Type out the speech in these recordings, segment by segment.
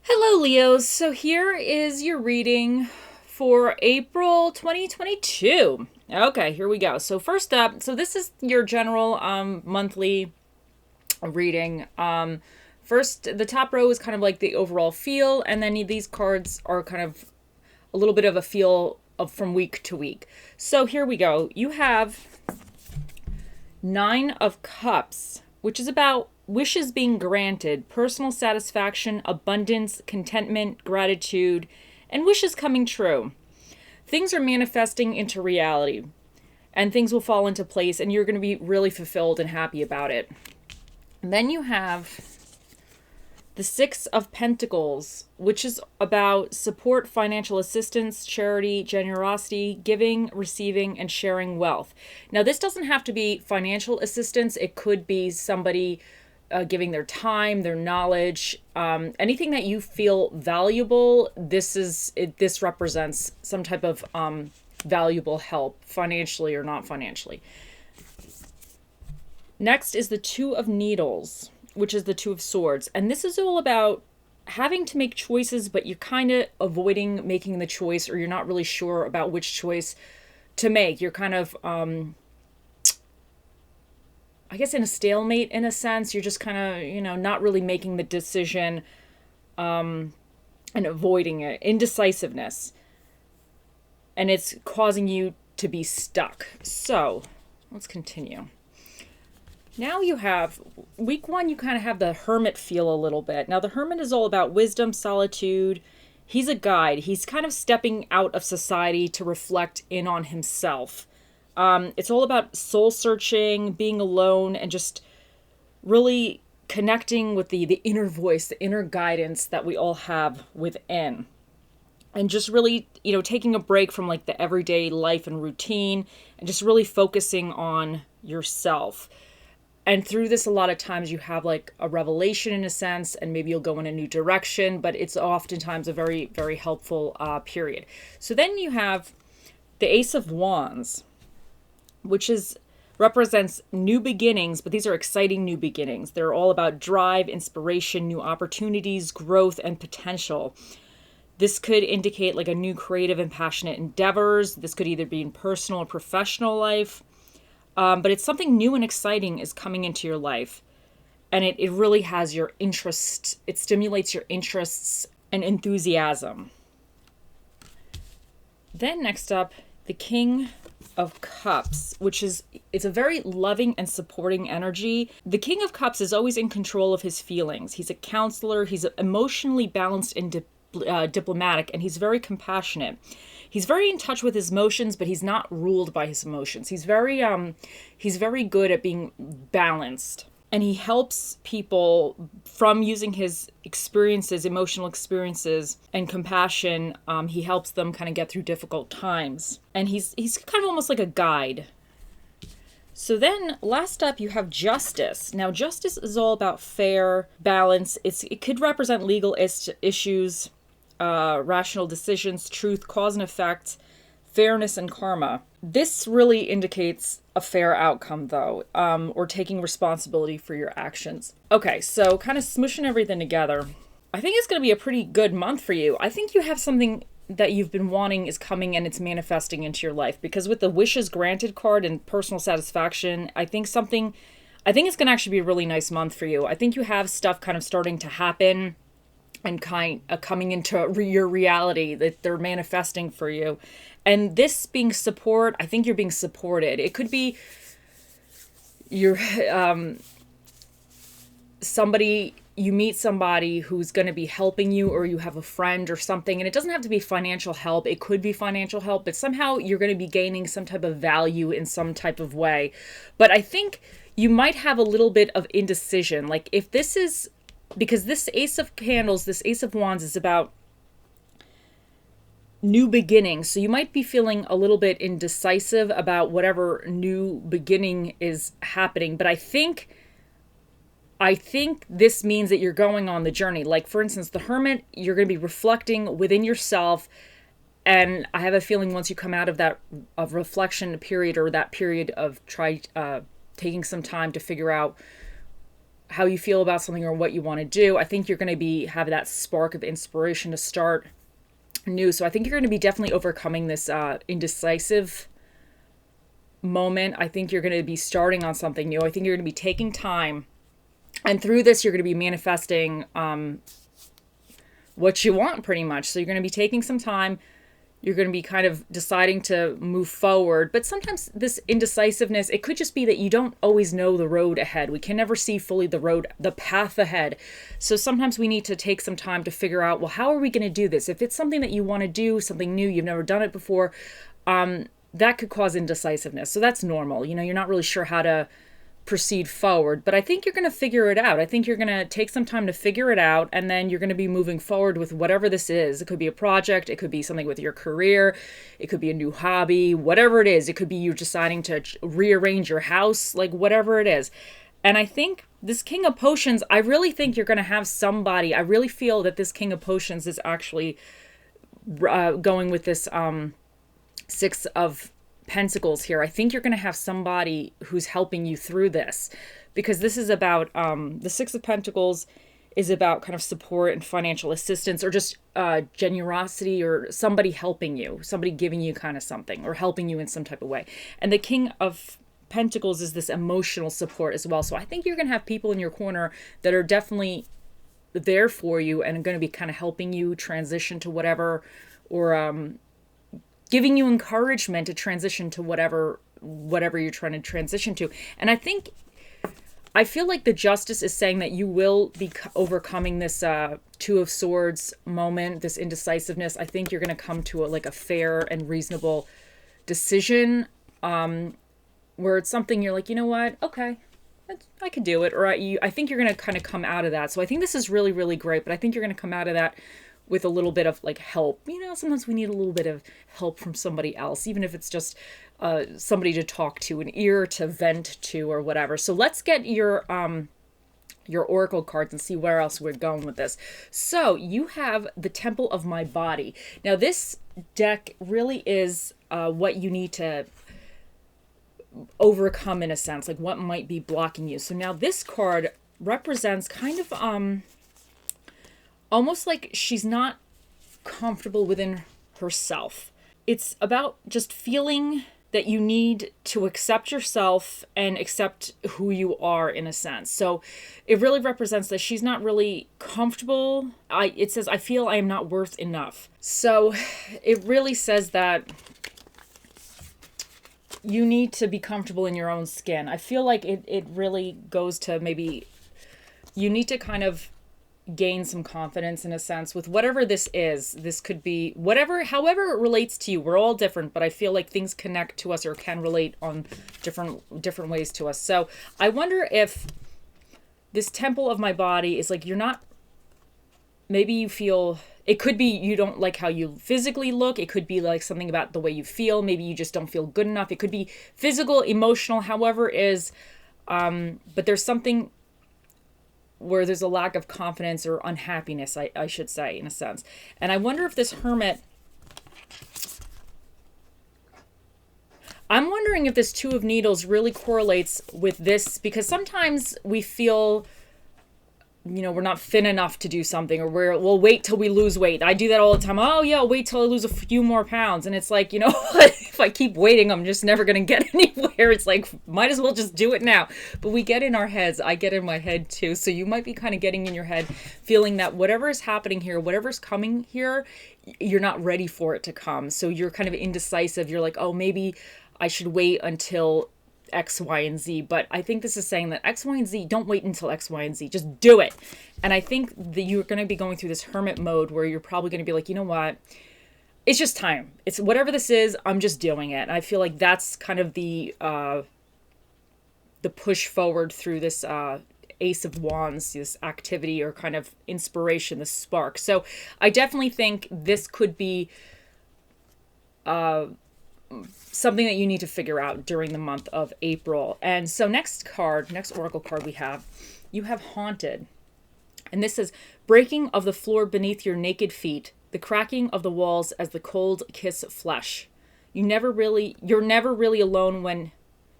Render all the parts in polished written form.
Hello, Leos. So here is your reading for April 2022. Okay, here we go. So first up, this is your general monthly reading. First, the top row is kind of like the overall feel, and then these cards are kind of a little bit of a feel of from week to week. So here we go. You have Nine of Cups, which is about wishes being granted, personal satisfaction, abundance, contentment, gratitude, and wishes coming true. Things are manifesting into reality, and things will fall into place, and you're going to be really fulfilled and happy about it. And then you have the Six of Pentacles, which is about support, financial assistance, charity, generosity, giving, receiving, and sharing wealth. Now, this doesn't have to be financial assistance. It could be somebody giving their time, their knowledge, anything that you feel valuable. This represents some type of valuable help, financially or not financially. Next is the Two of Needles, which is the Two of Swords. And this is all about having to make choices, but you're kind of avoiding making the choice, or you're not really sure about which choice to make. You're kind of, I guess, in a stalemate in a sense. You're just kind of, not really making the decision and avoiding it. Indecisiveness. And it's causing you to be stuck. So, let's continue. Now you have, week one, you kind of have the Hermit feel a little bit. Now the Hermit is all about wisdom, solitude. He's a guide. He's kind of stepping out of society to reflect in on himself. It's all about soul searching, being alone, and just really connecting with the inner voice, the inner guidance that we all have within. And just really, taking a break from like the everyday life and routine, and just really focusing on yourself. And through this, a lot of times you have like a revelation in a sense, and maybe you'll go in a new direction, but it's oftentimes a very, very helpful period. So then you have the Ace of Wands, which represents new beginnings, but these are exciting new beginnings. They're all about drive, inspiration, new opportunities, growth, and potential. This could indicate like a new creative and passionate endeavors. This could either be in personal or professional life. But it's something new and exciting is coming into your life. And it really has your interest. It stimulates your interests and enthusiasm. Then next up, the King of Cups, it's a very loving and supporting energy. The King of Cups is always in control of his feelings. He's a counselor. He's emotionally balanced and diplomatic, and he's very compassionate. He's very in touch with his emotions, but he's not ruled by his emotions. He's very good at being balanced, and he helps people from using his experiences, emotional experiences, and compassion. He helps them kind of get through difficult times, and he's kind of almost like a guide. So then, last up, you have Justice. Now, Justice is all about fair balance. It could represent legal issues, rational decisions, truth, cause and effect, fairness, and karma. This really indicates a fair outcome, though, or taking responsibility for your actions. Okay, so kind of smooshing everything together, I think it's going to be a pretty good month for you. I think you have something that you've been wanting is coming, and it's manifesting into your life, because with the wishes granted card and personal satisfaction, I think it's going to actually be a really nice month for you. I think you have stuff kind of starting to happen and kind of coming into your reality, that they're manifesting for you. And this being support, I think you're being supported. It could be you're you meet somebody who's going to be helping you, or you have a friend or something, and it doesn't have to be financial help. It could be financial help, but somehow you're going to be gaining some type of value in some type of way. But I think you might have a little bit of indecision. Like if this is, because this Ace of Candles, this Ace of Wands is about new beginnings. So you might be feeling a little bit indecisive about whatever new beginning is happening. But I think this means that you're going on the journey. Like, for instance, the Hermit, you're going to be reflecting within yourself. And I have a feeling once you come out of that reflection period, or that period of taking some time to figure out how you feel about something or what you want to do. I think you're going to have that spark of inspiration to start new. So I think you're going to be definitely overcoming this indecisive moment. I think you're going to be starting on something new. I think you're going to be taking time. And through this, you're going to be manifesting what you want pretty much. So you're going to be taking some time. You're going to be kind of deciding to move forward. But sometimes this indecisiveness, it could just be that you don't always know the road ahead. We can never see fully the path ahead. So sometimes we need to take some time to figure out, well, how are we going to do this? If it's something that you want to do, something new, you've never done it before, that could cause indecisiveness. So that's normal. You're not really sure how to proceed forward, but I think you're going to figure it out. I think you're going to take some time to figure it out, and then you're going to be moving forward with whatever this is. It could be a project, it could be something with your career, it could be a new hobby, whatever it is. It could be you deciding to rearrange your house, like whatever it is. And I think this King of Potions, I really think you're going to have somebody. I really feel that this King of Potions is actually going with this Six of Pentacles here. I think you're going to have somebody who's helping you through this, because this is about the Six of Pentacles is about kind of support and financial assistance, or just generosity, or somebody helping you, somebody giving you kind of something, or helping you in some type of way. And the King of Pentacles is this emotional support as well. So I think you're going to have people in your corner that are definitely there for you and are going to be kind of helping you transition to whatever, or giving you encouragement to transition to whatever you're trying to transition to. And I feel like the Justice is saying that you will be overcoming this Two of Swords moment, this indecisiveness. I think you're going to come to a fair and reasonable decision, where it's something you're like, you know what? Okay, I could do it. Or I think you're going to kind of come out of that. So I think this is really, really great, but I think you're going to come out of that with a little bit of help. Sometimes we need a little bit of help from somebody else, even if it's just somebody to talk to, an ear to vent to, or whatever. So let's get your oracle cards and see where else we're going with this. So you have the Temple of My Body. Now this deck really is what you need to overcome, in a sense, like what might be blocking you. So now this card represents kind of almost like she's not comfortable within herself. It's about just feeling that you need to accept yourself and accept who you are, in a sense. So it really represents that she's not really comfortable. It says, I feel I am not worth enough. So it really says that you need to be comfortable in your own skin. I feel like it really goes to, maybe you need to kind of gain some confidence, in a sense, with whatever this is. This could be however it relates to you. We're all different, but I feel like things connect to us, or can relate on different ways to us. So I wonder if this Temple of My Body is like, you're not, maybe you feel, it could be you don't like how you physically look. It could be like something about the way you feel. Maybe you just don't feel good enough. It could be physical, emotional, however it is. But there's something where there's a lack of confidence, or unhappiness, I should say, in a sense. And I wonder if this Hermit, I'm wondering if this Two of Needles really correlates with this, because sometimes we feel, we're not thin enough to do something, or we'll wait till we lose weight. I do that all the time. Oh yeah, I'll wait till I lose a few more pounds. And it's like, if I keep waiting, I'm just never going to get anywhere. It's like, might as well just do it now. But we get in our heads. I get in my head too. So you might be kind of getting in your head, feeling that whatever is happening here, whatever's coming here, you're not ready for it to come. So you're kind of indecisive. You're like, oh, maybe I should wait until X, Y, and Z. But I think this is saying that X, Y, and Z, don't wait until X, Y, and Z. Just do it. And I think that you're going to be going through this hermit mode where you're probably going to be like, you know what? It's just time. It's whatever this is, I'm just doing it. And I feel like that's kind of the push forward through this Ace of Wands, this activity, or kind of inspiration, this spark. So I definitely think this could be something that you need to figure out during the month of April. And so next oracle card you have Haunted. And this says, breaking of the floor beneath your naked feet, the cracking of the walls as the cold kiss flesh. You're never really alone when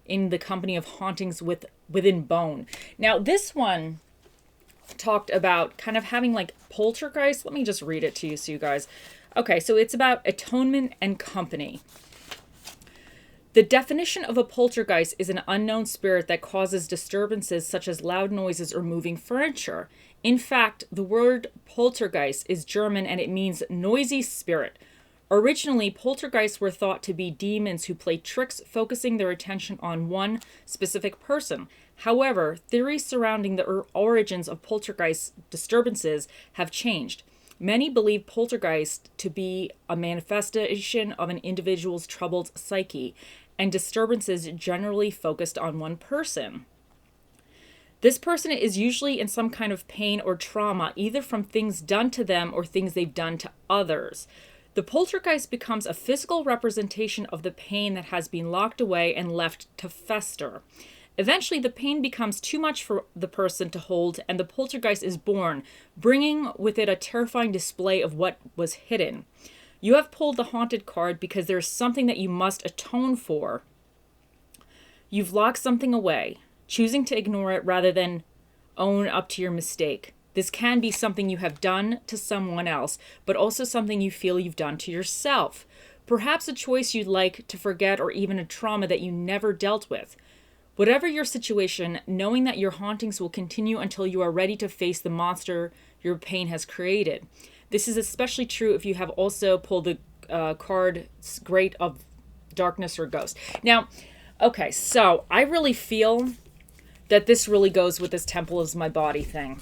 in the company of hauntings within bone. Now this one, talked about kind of having like poltergeist. Let me just read it to you so you guys. Okay, so it's about atonement and company. The definition of a poltergeist is an unknown spirit that causes disturbances such as loud noises or moving furniture. In fact, the word poltergeist is German and it means noisy spirit. Originally, poltergeists were thought to be demons who played tricks, focusing their attention on one specific person. However, theories surrounding the origins of poltergeist disturbances have changed. Many believe poltergeist to be a manifestation of an individual's troubled psyche, and disturbances generally focused on one person. This person is usually in some kind of pain or trauma, either from things done to them or things they've done to others. The poltergeist becomes a physical representation of the pain that has been locked away and left to fester. Eventually, the pain becomes too much for the person to hold, and the poltergeist is born, bringing with it a terrifying display of what was hidden. You have pulled the haunted card because there is something that you must atone for. You've locked something away, choosing to ignore it rather than own up to your mistake. This can be something you have done to someone else, but also something you feel you've done to yourself. Perhaps a choice you'd like to forget, or even a trauma that you never dealt with. Whatever your situation, knowing that your hauntings will continue until you are ready to face the monster your pain has created. This is especially true if you have also pulled the card Great of Darkness or Ghost. Now, okay, so I really feel that this really goes with this temple is my body thing.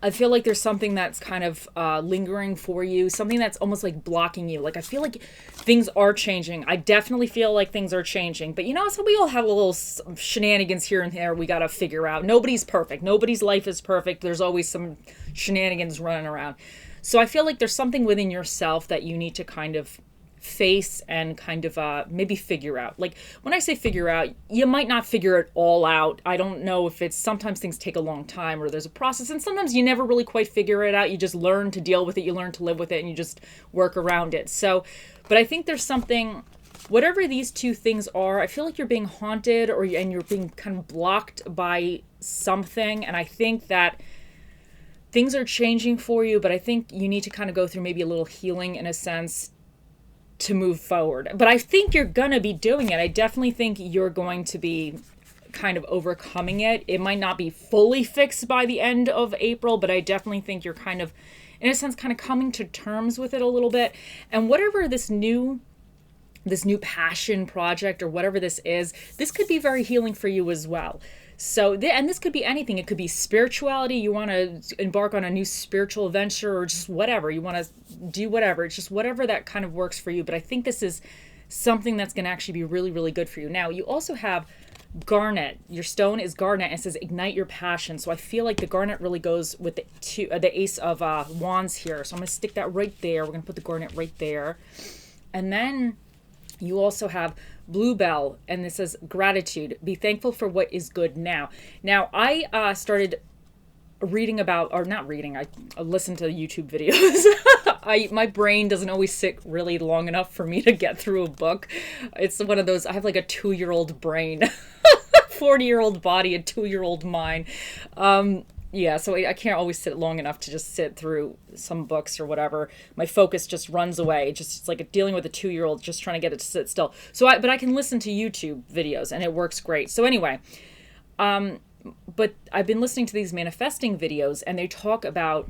I feel like there's something that's kind of lingering for you, something that's almost like blocking you. Like, I feel like things are changing. I definitely feel like things are changing. But you know, so we all have a little shenanigans here and there we got to figure out. Nobody's perfect. Nobody's life is perfect. There's always some shenanigans running around. So I feel like there's something within yourself that you need to kind of face and kind of maybe figure out. Like, when I say figure out, you might not figure it all out. I don't know if it's, sometimes things take a long time or there's a process, and sometimes you never really quite figure it out. You just learn to deal with it, you learn to live with it, and you just work around it. So, but I think there's something, whatever these two things are, I feel like you're being haunted and you're being kind of blocked by something, and I think that things are changing for you, but I think you need to kind of go through maybe a little healing in a sense to move forward. But I think you're gonna be doing it. I definitely think you're going to be kind of overcoming it. It might not be fully fixed by the end of April, but I definitely think you're kind of, in a sense, kind of coming to terms with it a little bit. And whatever this new passion project or whatever this is, this could be very healing for you as well. So, and this could be anything. It could be spirituality. You want to embark on a new spiritual venture, or just whatever. You want to do whatever. It's just whatever that kind of works for you. But I think this is something that's going to actually be really, really good for you. Now, you also have Garnet. Your stone is Garnet. It says ignite your passion. So I feel like the Garnet really goes with the Ace of Wands here. So I'm going to stick that right there. We're going to put the Garnet right there. And then you also have Bluebell, and this says gratitude. Be thankful for what is good now. Now, I started reading about, or not reading, I listen to YouTube videos. My brain doesn't always sit really long enough for me to get through a book. It's one of those, I have like a 2-year-old brain, 40-year-old body, a 2-year-old mind. Yeah, so I can't always sit long enough to just sit through some books or whatever. My focus just runs away. It's like dealing with a 2-year-old, just trying to get it to sit still. But I can listen to YouTube videos, and it works great. So anyway, but I've been listening to these manifesting videos, and they talk about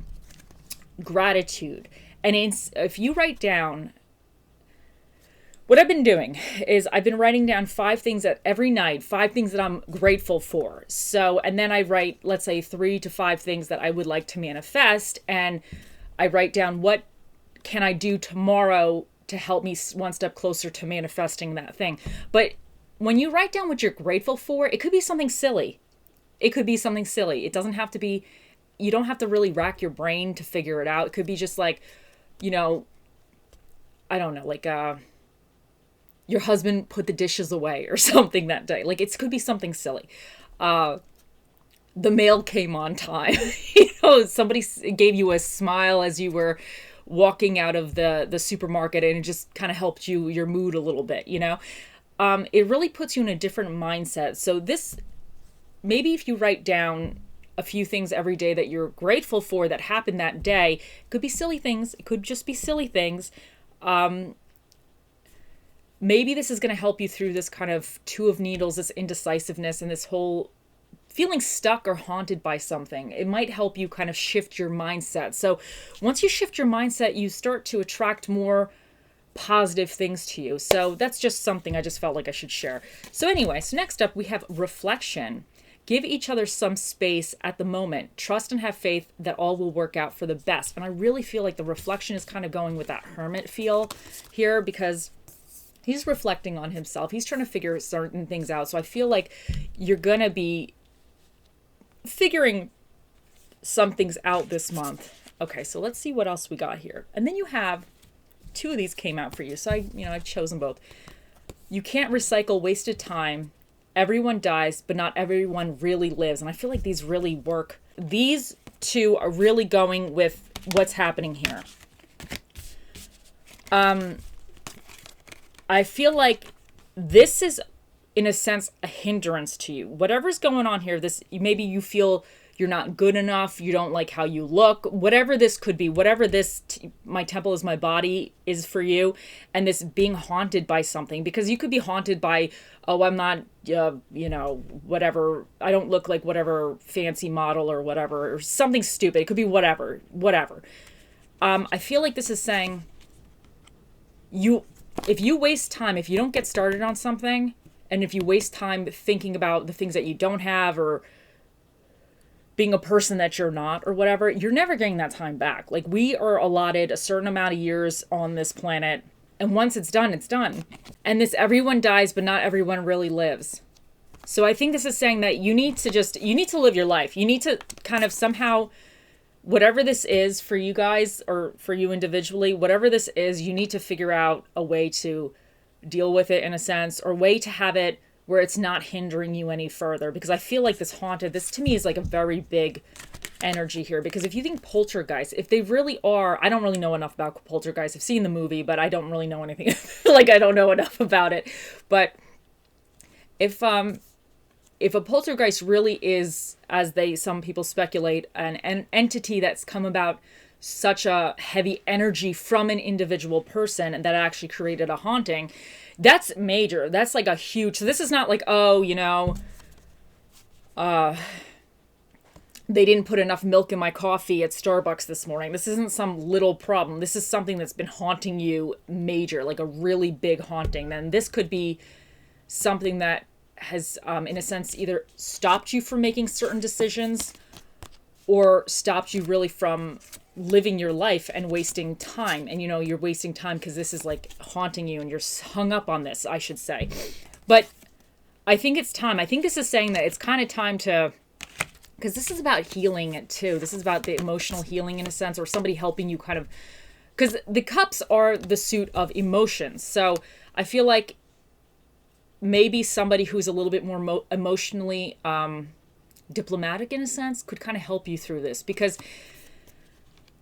gratitude. And if you write down, what I've been doing is I've been writing down 5 things that every night, 5 things that I'm grateful for. So, and then I write, let's say 3 to 5 things that I would like to manifest. And I write down what can I do tomorrow to help me one step closer to manifesting that thing. But when you write down what you're grateful for, it could be something silly. It could be something silly. It doesn't have to be, you don't have to really rack your brain to figure it out. It could be just like, you know, I don't know, like, your husband put the dishes away or something that day. Like, it could be something silly. The mail came on time. You know, somebody gave you a smile as you were walking out of the supermarket, and it just kind of helped your mood a little bit, you know? It really puts you in a different mindset. So this, maybe if you write down a few things every day that you're grateful for that happened that day. It could be silly things. It could just be silly things. Maybe this is going to help you through this kind of two of needles, this indecisiveness, and this whole feeling stuck or haunted by something. It might help you kind of shift your mindset. So once you shift your mindset, you start to attract more positive things to you. So that's just something I just felt like I should share. So anyway, so next up we have reflection. Give each other some space at the moment. Trust and have faith that all will work out for the best. And I really feel like the reflection is kind of going with that hermit feel here, because he's reflecting on himself. He's trying to figure certain things out. So I feel like you're going to be figuring some things out this month. Okay, so let's see what else we got here. And then you have two of these came out for you. So I've chosen both. You can't recycle wasted time. Everyone dies, but not everyone really lives. And I feel like these really work. These two are really going with what's happening here. I feel like this is, in a sense, a hindrance to you. Whatever's going on here, maybe you feel you're not good enough, you don't like how you look, whatever this could be, whatever this my temple is my body is for you, and this being haunted by something, because you could be haunted by, oh, I'm not, whatever, I don't look like whatever fancy model or whatever, or something stupid. It could be whatever. I feel like this is saying if you waste time, if you don't get started on something, and if you waste time thinking about the things that you don't have, or being a person that you're not, or whatever, you're never getting that time back. Like, we are allotted a certain amount of years on this planet, and once it's done, it's done. And this everyone dies, but not everyone really lives. So I think this is saying that you need to live your life. You need to kind of somehow, whatever this is for you guys, or for you individually, whatever this is, you need to figure out a way to deal with it, in a sense, or way to have it where it's not hindering you any further. Because I feel like this to me is like a very big energy here. Because if you think poltergeist, if they really are, I don't really know enough about poltergeist. I've seen the movie, but I don't really know anything. Like, I don't know enough about it. But if a poltergeist really is, as some people speculate, an entity that's come about such a heavy energy from an individual person, and that actually created a haunting, that's major. That's like a huge, so this is not like, they didn't put enough milk in my coffee at Starbucks this morning. This isn't some little problem. This is something that's been haunting you major, like a really big haunting. Then this could be something that has, in a sense, either stopped you from making certain decisions, or stopped you really from living your life and wasting time. And, you're wasting time because this is like haunting you and you're hung up on this, I should say. But I think it's time. I think this is saying that it's kind of time to, because this is about healing it too. This is about the emotional healing, in a sense, or somebody helping you kind of, because the cups are the suit of emotions. So I feel like maybe somebody who's a little bit more emotionally diplomatic, in a sense, could kind of help you through this. Because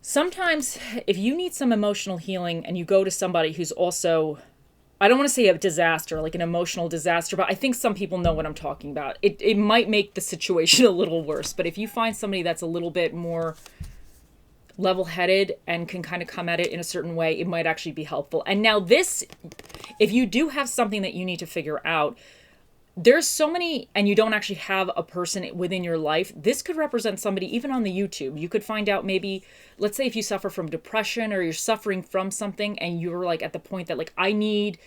sometimes if you need some emotional healing and you go to somebody who's also, I don't want to say a disaster, like an emotional disaster, but I think some people know what I'm talking about. It might make the situation a little worse. But if you find somebody that's a little bit more level-headed and can kind of come at it in a certain way, it might actually be helpful. And now this, if you do have something that you need to figure out, there's so many, and you don't actually have a person within your life, this could represent somebody, even on the YouTube. You could find out, maybe, let's say if you suffer from depression, or you're suffering from something and you're like at the point that, like, I need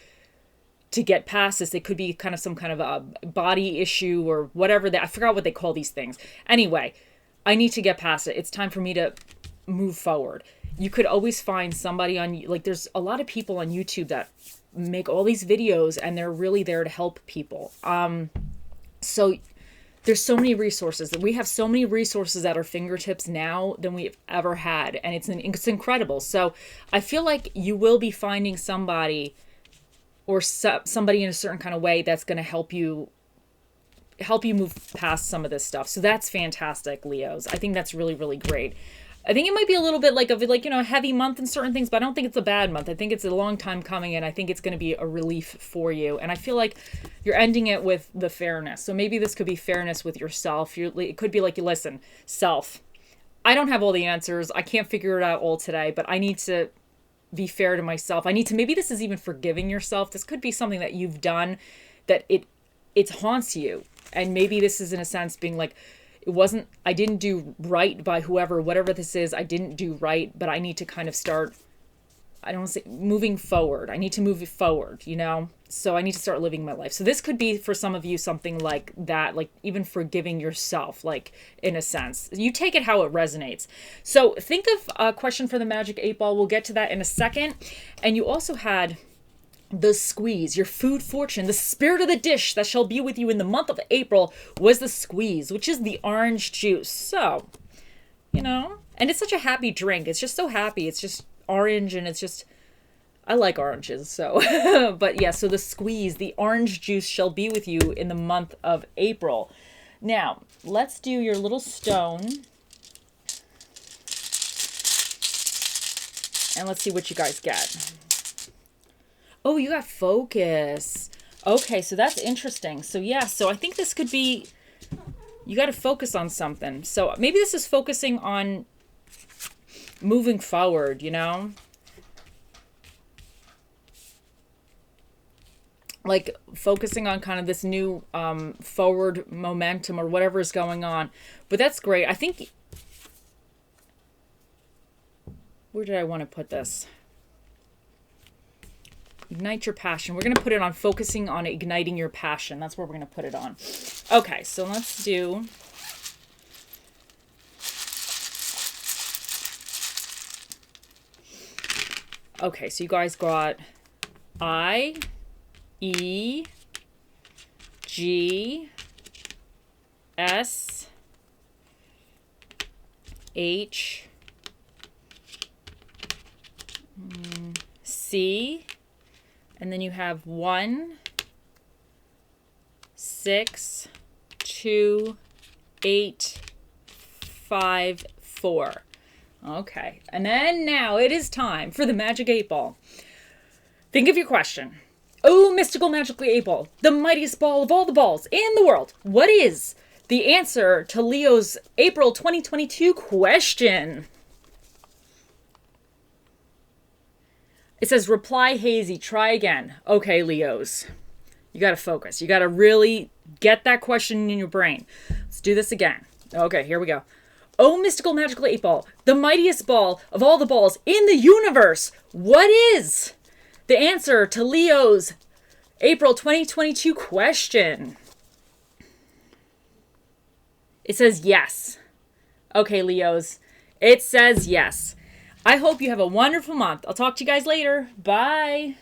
to get past this. It could be kind of some kind of a body issue or whatever I forgot what they call these things. Anyway, I need to get past it. It's time for me to move forward. You could always find somebody there's a lot of people on YouTube that make all these videos, and they're really there to help people. So there's so many resources. We have so many resources at our fingertips now than we've ever had, and it's incredible. So I feel like you will be finding somebody, or somebody in a certain kind of way, that's going to help you move past some of this stuff. So that's fantastic, Leos. I think that's really, really great. I think it might be a little bit like a heavy month in certain things, but I don't think it's a bad month. I think it's a long time coming, and I think it's going to be a relief for you. And I feel like you're ending it with the fairness. So maybe this could be fairness with yourself. It could be like, listen, self, I don't have all the answers. I can't figure it out all today, but I need to be fair to myself. I need to, maybe this is even forgiving yourself. This could be something that you've done that it haunts you. And maybe this is in a sense being like, I didn't do right by whatever this is, I didn't do right, but I need to kind of start, I don't want to say moving forward. I need to move it forward, So I need to start living my life. So this could be for some of you something like that, like even forgiving yourself, like in a sense. You take it how it resonates. So think of a question for the Magic 8 Ball. We'll get to that in a second. And you also had the squeeze, your food fortune, the spirit of the dish that shall be with you in the month of April was the squeeze, which is the orange juice. So, and it's such a happy drink. It's just so happy. It's just orange, and it's just, I like oranges. So, but yeah, so the squeeze, the orange juice shall be with you in the month of April. Now, let's do your little stone. And let's see what you guys get. Oh, you got focus. Okay, so that's interesting. So yeah, so I think this could be, you got to focus on something. So maybe this is focusing on moving forward, Like focusing on kind of this new forward momentum or whatever is going on. But that's great. I think, where did I want to put this? Ignite your passion. We're going to put it on focusing on igniting your passion. That's where we're going to put it on. Okay, so let's do... Okay, so you guys got I, E, G, S, H, C, and then you have 1, 6, 2, 8, 5, 4. Okay, and then now it is time for the Magic 8 Ball. Think of your question. Oh, mystical magically 8 Ball, the mightiest ball of all the balls in the world. What is the answer to Leo's April 2022 question? It says, reply hazy, try again. Okay, Leos. You got to focus. You got to really get that question in your brain. Let's do this again. Okay, here we go. Oh, mystical magical 8 Ball, the mightiest ball of all the balls in the universe. What is the answer to Leo's April 2022 question? It says yes. Okay, Leos. It says yes. I hope you have a wonderful month. I'll talk to you guys later. Bye.